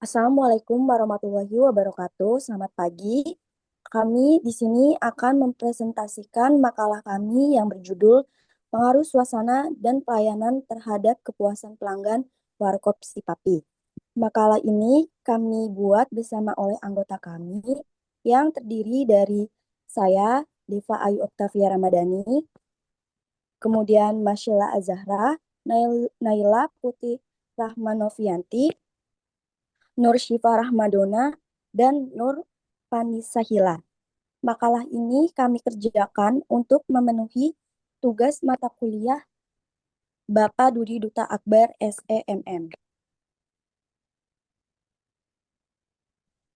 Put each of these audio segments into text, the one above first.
Assalamualaikum warahmatullahi wabarakatuh. Selamat pagi. Kami di sini akan mempresentasikan makalah kami yang berjudul Pengaruh Suasana dan Pelayanan Terhadap Kepuasan Pelanggan Warkop Sipapi. Makalah ini kami buat bersama oleh anggota kami yang terdiri dari saya, Deva Ayu Oktavia Ramadhani, kemudian Masyila Azahra, Naila Putih Rahmanovianti, Nur Syifa Rahmadona, dan Nur Panisahila. Makalah ini kami kerjakan untuk memenuhi tugas mata kuliah Bapak Dudi Duta Akbar SEMM.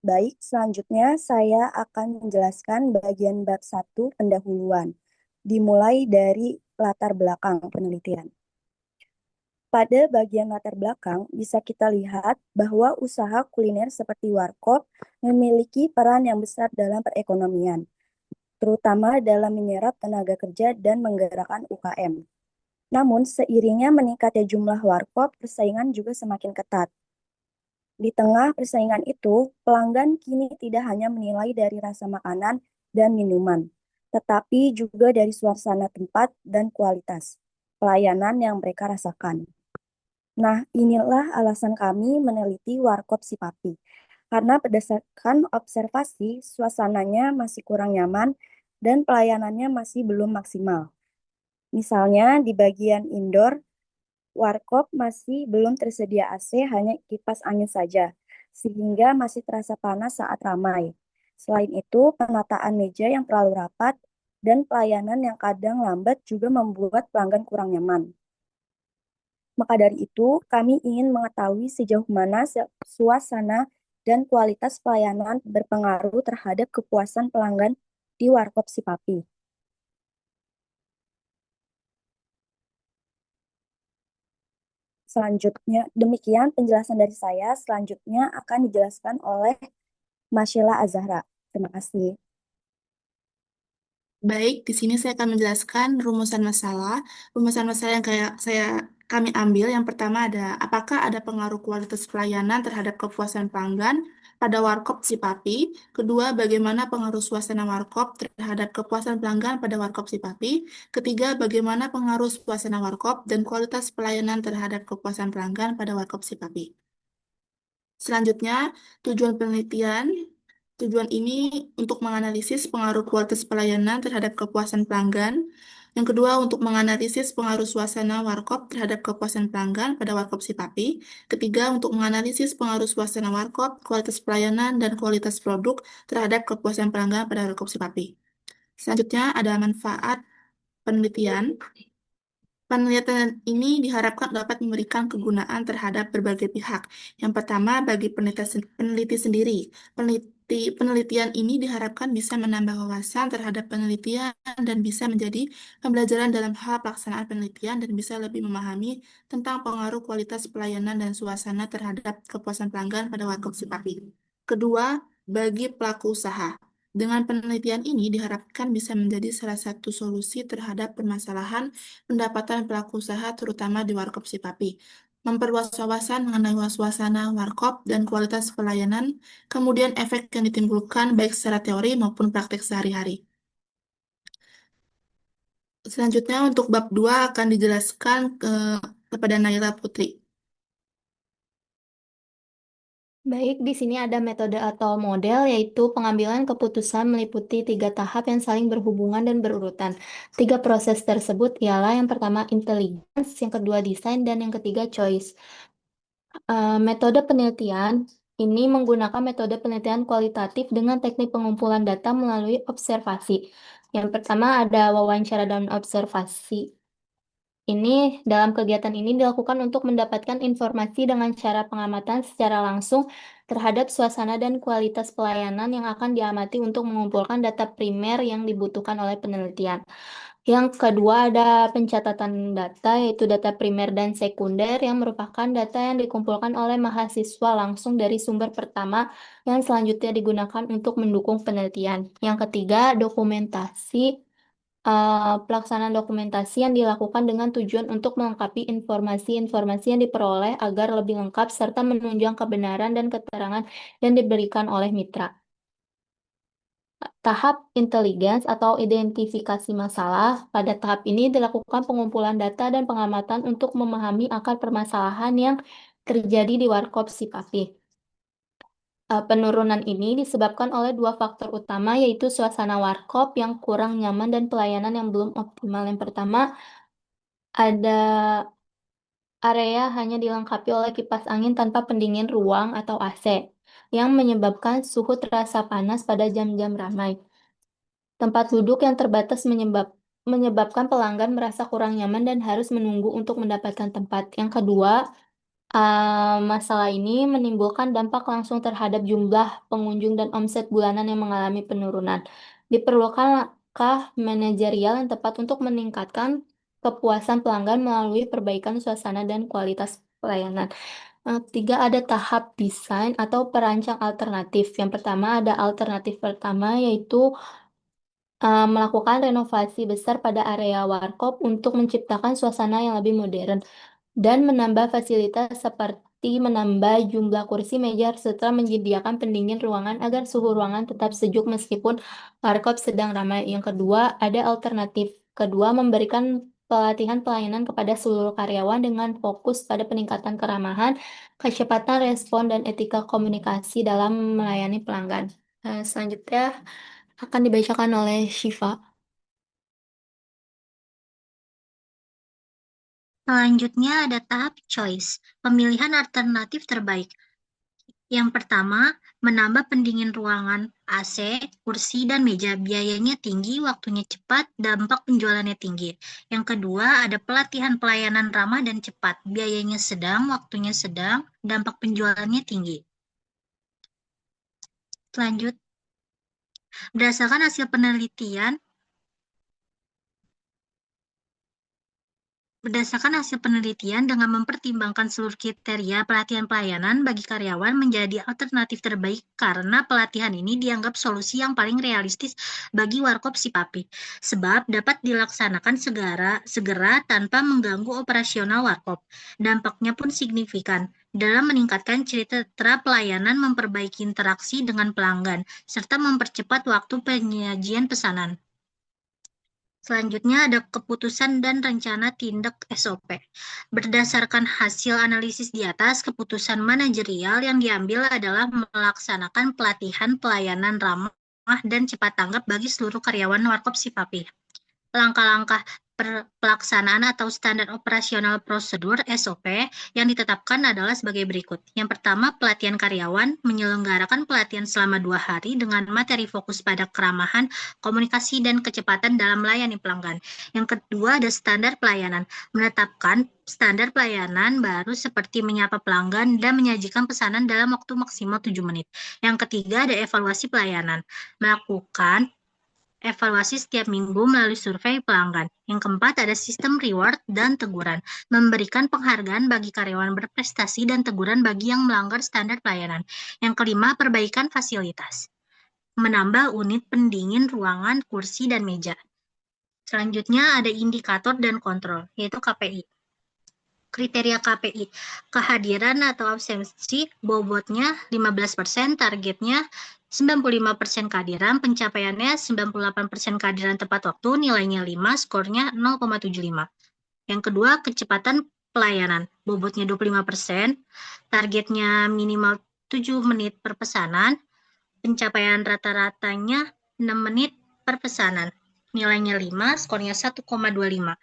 Baik, selanjutnya saya akan menjelaskan bagian bab 1 pendahuluan, dimulai dari latar belakang penelitian. Pada bagian latar belakang, bisa kita lihat bahwa usaha kuliner seperti warkop memiliki peran yang besar dalam perekonomian, terutama dalam menyerap tenaga kerja dan menggerakkan UKM. Namun, seiringnya meningkatnya jumlah warkop, persaingan juga semakin ketat. Di tengah persaingan itu, pelanggan kini tidak hanya menilai dari rasa makanan dan minuman, tetapi juga dari suasana tempat dan kualitas pelayanan yang mereka rasakan. Nah, inilah alasan kami meneliti Warkop Sipapi. Karena berdasarkan observasi, suasananya masih kurang nyaman dan pelayanannya masih belum maksimal. Misalnya di bagian indoor, Warkop masih belum tersedia AC, hanya kipas angin saja, sehingga masih terasa panas saat ramai. Selain itu, penataan meja yang terlalu rapat dan pelayanan yang kadang lambat juga membuat pelanggan kurang nyaman. Maka dari itu, kami ingin mengetahui sejauh mana suasana dan kualitas pelayanan berpengaruh terhadap kepuasan pelanggan di Warkop Sipapi. Selanjutnya, demikian penjelasan dari saya. Selanjutnya akan dijelaskan oleh Masyila Azahra. Terima kasih. Baik, di sini saya akan menjelaskan rumusan masalah. Rumusan masalah yang kayak kami ambil, yang pertama ada apakah ada pengaruh kualitas pelayanan terhadap kepuasan pelanggan pada Warkop Sipapi. Kedua, bagaimana pengaruh suasana Warkop terhadap kepuasan pelanggan pada Warkop Sipapi. Ketiga, bagaimana pengaruh suasana Warkop dan kualitas pelayanan terhadap kepuasan pelanggan pada Warkop Sipapi. Selanjutnya, tujuan penelitian. Tujuan ini untuk menganalisis pengaruh kualitas pelayanan terhadap kepuasan pelanggan. Yang kedua, untuk menganalisis pengaruh suasana warkop terhadap kepuasan pelanggan pada warkop Sipapi. Ketiga, untuk menganalisis pengaruh suasana warkop, kualitas pelayanan, dan kualitas produk terhadap kepuasan pelanggan pada warkop Sipapi. Selanjutnya, ada manfaat penelitian. Penelitian ini diharapkan dapat memberikan kegunaan terhadap berbagai pihak. Yang pertama, bagi peneliti sendiri. Penelitian ini diharapkan bisa menambah wawasan terhadap penelitian dan bisa menjadi pembelajaran dalam hal pelaksanaan penelitian dan bisa lebih memahami tentang pengaruh kualitas pelayanan dan suasana terhadap kepuasan pelanggan pada Warkop Sipapi. Kedua, bagi pelaku usaha. Dengan penelitian ini diharapkan bisa menjadi salah satu solusi terhadap permasalahan pendapatan pelaku usaha terutama di Warkop Sipapi, memperluas wawasan mengenai suasana warkop dan kualitas pelayanan, kemudian efek yang ditimbulkan baik secara teori maupun praktik sehari-hari. Selanjutnya untuk bab 2 akan dijelaskan kepada Naila Putri. Baik, di sini ada metode atau model, yaitu pengambilan keputusan meliputi tiga tahap yang saling berhubungan dan berurutan. Tiga proses tersebut ialah yang pertama intelligence, yang kedua desain, dan yang ketiga choice. Metode penelitian ini menggunakan metode penelitian kualitatif dengan teknik pengumpulan data melalui observasi. Yang pertama ada wawancara dan observasi. Dalam kegiatan ini dilakukan untuk mendapatkan informasi dengan cara pengamatan secara langsung terhadap suasana dan kualitas pelayanan yang akan diamati untuk mengumpulkan data primer yang dibutuhkan oleh penelitian. Yang kedua ada pencatatan data, yaitu data primer dan sekunder yang merupakan data yang dikumpulkan oleh mahasiswa langsung dari sumber pertama yang selanjutnya digunakan untuk mendukung penelitian. Yang ketiga, dokumentasi pelaksanaan dokumentasi yang dilakukan dengan tujuan untuk melengkapi informasi-informasi yang diperoleh agar lebih lengkap serta menunjang kebenaran dan keterangan yang diberikan oleh mitra. Tahap intelligence atau identifikasi masalah. Pada tahap ini dilakukan pengumpulan data dan pengamatan untuk memahami akar permasalahan yang terjadi di Warkop Sipapi. Penurunan ini disebabkan oleh dua faktor utama, yaitu suasana warkop yang kurang nyaman dan pelayanan yang belum optimal. Yang pertama, ada area hanya dilengkapi oleh kipas angin tanpa pendingin ruang atau AC, yang menyebabkan suhu terasa panas pada jam-jam ramai. Tempat duduk yang terbatas menyebabkan pelanggan merasa kurang nyaman dan harus menunggu untuk mendapatkan tempat. Yang kedua, masalah ini menimbulkan dampak langsung terhadap jumlah pengunjung dan omset bulanan yang mengalami penurunan. Diperlukan langkah manajerial yang tepat untuk meningkatkan kepuasan pelanggan melalui perbaikan suasana dan kualitas pelayanan. Tiga, ada tahap desain atau perancang alternatif. Yang pertama, ada alternatif pertama, yaitu melakukan renovasi besar pada area warkop untuk menciptakan suasana yang lebih modern dan menambah fasilitas seperti menambah jumlah kursi meja serta menyediakan pendingin ruangan agar suhu ruangan tetap sejuk meskipun warkop sedang ramai. Yang kedua, ada alternatif kedua, memberikan pelatihan pelayanan kepada seluruh karyawan dengan fokus pada peningkatan keramahan, kecepatan respon, dan etika komunikasi dalam melayani pelanggan. Selanjutnya akan dibacakan oleh Shiva. Selanjutnya ada tahap choice, pemilihan alternatif terbaik. Yang pertama, menambah pendingin ruangan, AC, kursi, dan meja. Biayanya tinggi, waktunya cepat, dampak penjualannya tinggi. Yang kedua, ada pelatihan pelayanan ramah dan cepat. Biayanya sedang, waktunya sedang, dampak penjualannya tinggi. Lanjut, berdasarkan hasil penelitian, dengan mempertimbangkan seluruh kriteria pelatihan pelayanan bagi karyawan menjadi alternatif terbaik karena pelatihan ini dianggap solusi yang paling realistis bagi Warkop Sipapi, sebab dapat dilaksanakan segera tanpa mengganggu operasional Warkop. Dampaknya pun signifikan dalam meningkatkan citra pelayanan, memperbaiki interaksi dengan pelanggan, serta mempercepat waktu penyajian pesanan. Selanjutnya ada keputusan dan rencana tindak SOP. Berdasarkan hasil analisis di atas, keputusan manajerial yang diambil adalah melaksanakan pelatihan pelayanan ramah dan cepat tanggap bagi seluruh karyawan Warkop Sipapi. Langkah-langkah pelaksanaan atau standar operasional prosedur SOP yang ditetapkan adalah sebagai berikut. Yang pertama, pelatihan karyawan, menyelenggarakan pelatihan selama 2 hari dengan materi fokus pada keramahan, komunikasi, dan kecepatan dalam melayani pelanggan. Yang kedua, ada standar pelayanan, menetapkan standar pelayanan baru seperti menyapa pelanggan dan menyajikan pesanan dalam waktu maksimal 7 menit. Yang ketiga, ada evaluasi pelayanan, melakukan evaluasi setiap minggu melalui survei pelanggan. Yang keempat, ada sistem reward dan teguran, memberikan penghargaan bagi karyawan berprestasi dan teguran bagi yang melanggar standar pelayanan. Yang kelima, perbaikan fasilitas, menambah unit pendingin ruangan, kursi, dan meja. Selanjutnya ada indikator dan kontrol, yaitu KPI. Kriteria KPI, kehadiran atau absensi, bobotnya 15%, targetnya 95% kehadiran, pencapaiannya 98% kehadiran tepat waktu, nilainya 5, skornya 0,75. Yang kedua, kecepatan pelayanan, bobotnya 25%, targetnya minimal 7 menit per pesanan, pencapaian rata-ratanya 6 menit per pesanan, nilainya 5, skornya 1,25.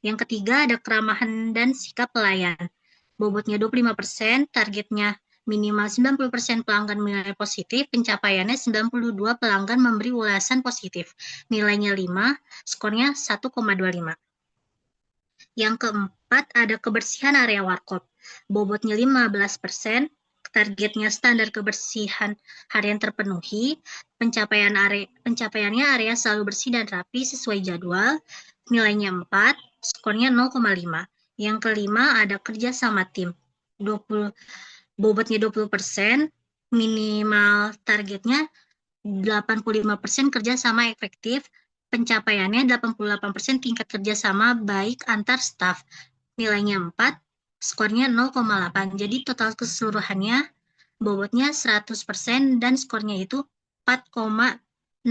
Yang ketiga, ada keramahan dan sikap pelayan. Bobotnya 25%, targetnya minimal 90% pelanggan menilai positif, pencapaiannya 92 pelanggan memberi ulasan positif. Nilainya 5, skornya 1,25. Yang keempat, ada kebersihan area warkop. Bobotnya 15%, targetnya standar kebersihan harian terpenuhi, pencapaiannya area selalu bersih dan rapi sesuai jadwal, nilainya 4, skornya 0,5. Yang kelima, ada kerja sama tim. Bobotnya 20%, minimal targetnya 85% kerja sama efektif, Pencapaiannya 88% tingkat kerjasama baik antar staf. Nilainya 4, skornya 0,8. Jadi total keseluruhannya bobotnya 100% dan skornya itu 4,65.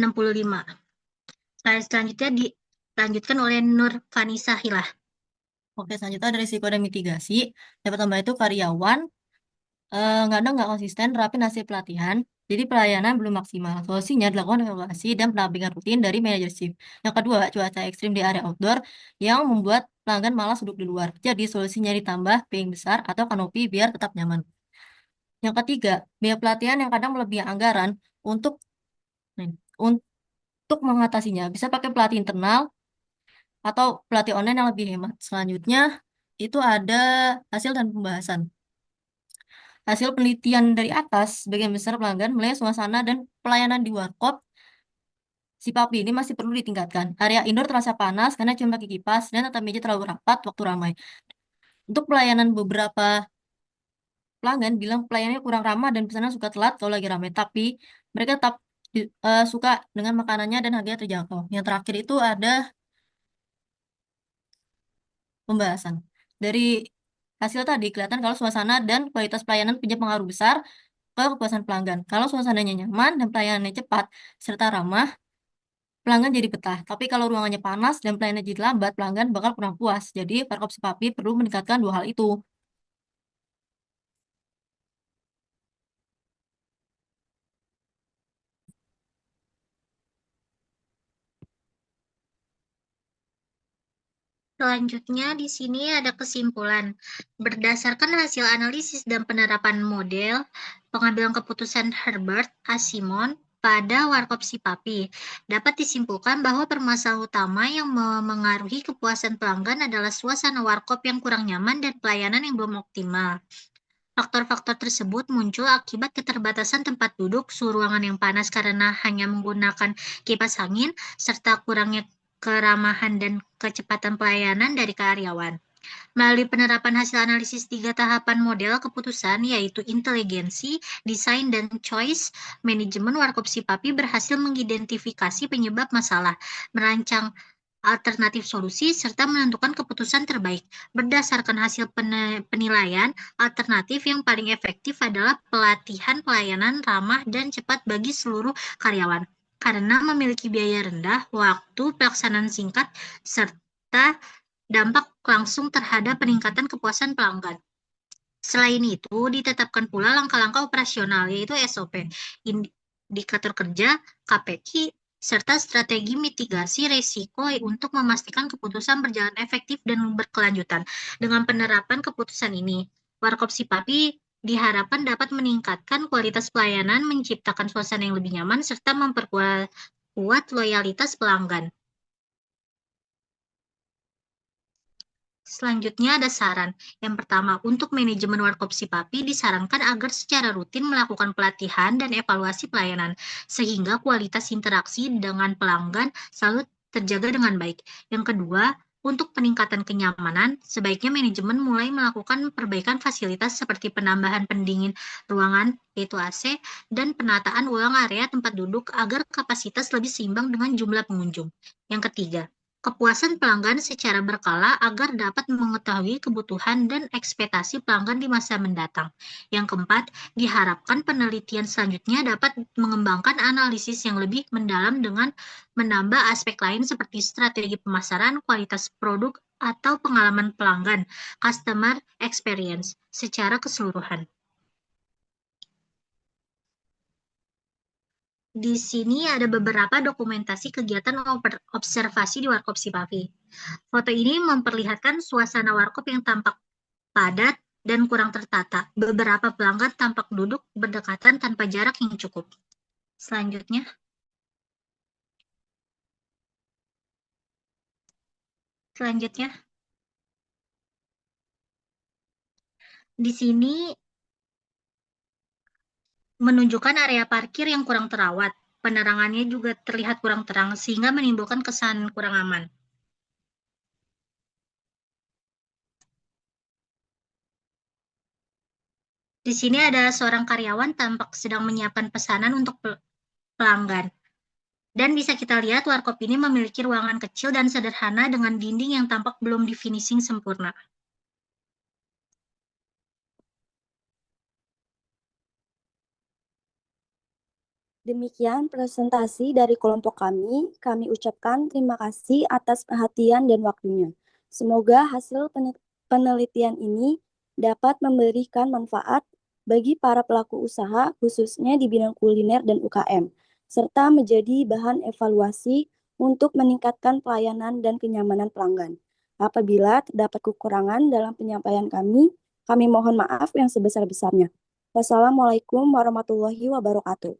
Slide selanjutnya dilanjutkan oleh Nur Vanisa Hilah. Oke, selanjutnya dari risiko dan mitigasi. Dapat tambah itu karyawan kadang nggak konsisten nerapin hasil pelatihan, jadi pelayanan belum maksimal. Solusinya dilakukan evaluasi dan pendampingan rutin dari manajer shift. Yang kedua, cuaca ekstrim di area outdoor yang membuat pelanggan malas duduk di luar. Jadi solusinya ditambah piring besar atau kanopi biar tetap nyaman. Yang ketiga, biaya pelatihan yang kadang melebihi anggaran untuk untuk mengatasinya. Bisa pakai pelatih internal atau pelatih online yang lebih hemat. Selanjutnya, itu ada hasil dan pembahasan. Hasil penelitian dari atas, sebagian besar pelanggan melihat suasana dan pelayanan di warkop si Papi ini masih perlu ditingkatkan. Area indoor terasa panas karena cuma pakai kipas dan atap meja terlalu rapat waktu ramai. Untuk pelayanan beberapa pelanggan bilang pelayanannya kurang ramah dan pesanan suka telat kalau lagi ramai. Tapi mereka tetap suka dengan makanannya dan harganya terjangkau. Yang terakhir itu ada pembahasan. Dari hasil tadi kelihatan kalau suasana dan kualitas pelayanan punya pengaruh besar ke kepuasan pelanggan. Kalau suasananya nyaman dan pelayanannya cepat serta ramah, pelanggan jadi betah. Tapi kalau ruangannya panas dan pelayanannya jadi lambat, pelanggan bakal kurang puas. Jadi, Warkop Sepapi perlu meningkatkan dua hal itu. Selanjutnya di sini ada kesimpulan. Berdasarkan hasil analisis dan penerapan model pengambilan keputusan Herbert A. Simon pada Warkop Sipapi, dapat disimpulkan bahwa permasalahan utama yang memengaruhi kepuasan pelanggan adalah suasana warkop yang kurang nyaman dan pelayanan yang belum optimal. Faktor-faktor tersebut muncul akibat keterbatasan tempat duduk, suhu ruangan yang panas karena hanya menggunakan kipas angin, serta kurangnya keramahan dan kecepatan pelayanan dari karyawan. Melalui penerapan hasil analisis 3 tahapan model keputusan, yaitu inteligensi, desain, dan choice, manajemen Warkop Sipapi berhasil mengidentifikasi penyebab masalah, merancang alternatif solusi, serta menentukan keputusan terbaik. Berdasarkan hasil penilaian, alternatif yang paling efektif adalah pelatihan pelayanan ramah dan cepat bagi seluruh karyawan, karena memiliki biaya rendah, waktu pelaksanaan singkat, serta dampak langsung terhadap peningkatan kepuasan pelanggan. Selain itu, ditetapkan pula langkah-langkah operasional, yaitu SOP, indikator kerja, KPI, serta strategi mitigasi risiko untuk memastikan keputusan berjalan efektif dan berkelanjutan. Dengan penerapan keputusan ini, Warkop Sipapi diharapkan dapat meningkatkan kualitas pelayanan, menciptakan suasana yang lebih nyaman, serta memperkuat loyalitas pelanggan. Selanjutnya ada saran. Yang pertama, untuk manajemen Warkop Sipapi disarankan agar secara rutin melakukan pelatihan dan evaluasi pelayanan, sehingga kualitas interaksi dengan pelanggan selalu terjaga dengan baik. Yang kedua, untuk peningkatan kenyamanan, sebaiknya manajemen mulai melakukan perbaikan fasilitas seperti penambahan pendingin ruangan, yaitu AC, dan penataan ulang area tempat duduk agar kapasitas lebih seimbang dengan jumlah pengunjung. Yang ketiga, kepuasan pelanggan secara berkala agar dapat mengetahui kebutuhan dan ekspektasi pelanggan di masa mendatang. Yang keempat, diharapkan penelitian selanjutnya dapat mengembangkan analisis yang lebih mendalam dengan menambah aspek lain seperti strategi pemasaran, kualitas produk, atau pengalaman pelanggan, customer experience, secara keseluruhan. Di sini ada beberapa dokumentasi kegiatan observasi di Warkop Sipapi. Foto ini memperlihatkan suasana warkop yang tampak padat dan kurang tertata. Beberapa pelanggan tampak duduk berdekatan tanpa jarak yang cukup. Selanjutnya. Di sini menunjukkan area parkir yang kurang terawat. Penerangannya juga terlihat kurang terang sehingga menimbulkan kesan kurang aman. Di sini ada seorang karyawan tampak sedang menyiapkan pesanan untuk pelanggan. Dan bisa kita lihat warkop ini memiliki ruangan kecil dan sederhana dengan dinding yang tampak belum di finishing sempurna. Demikian presentasi dari kelompok kami. Kami ucapkan terima kasih atas perhatian dan waktunya. Semoga hasil penelitian ini dapat memberikan manfaat bagi para pelaku usaha, khususnya di bidang kuliner dan UKM, serta menjadi bahan evaluasi untuk meningkatkan pelayanan dan kenyamanan pelanggan. Apabila terdapat kekurangan dalam penyampaian kami mohon maaf yang sebesar-besarnya. Wassalamualaikum warahmatullahi wabarakatuh.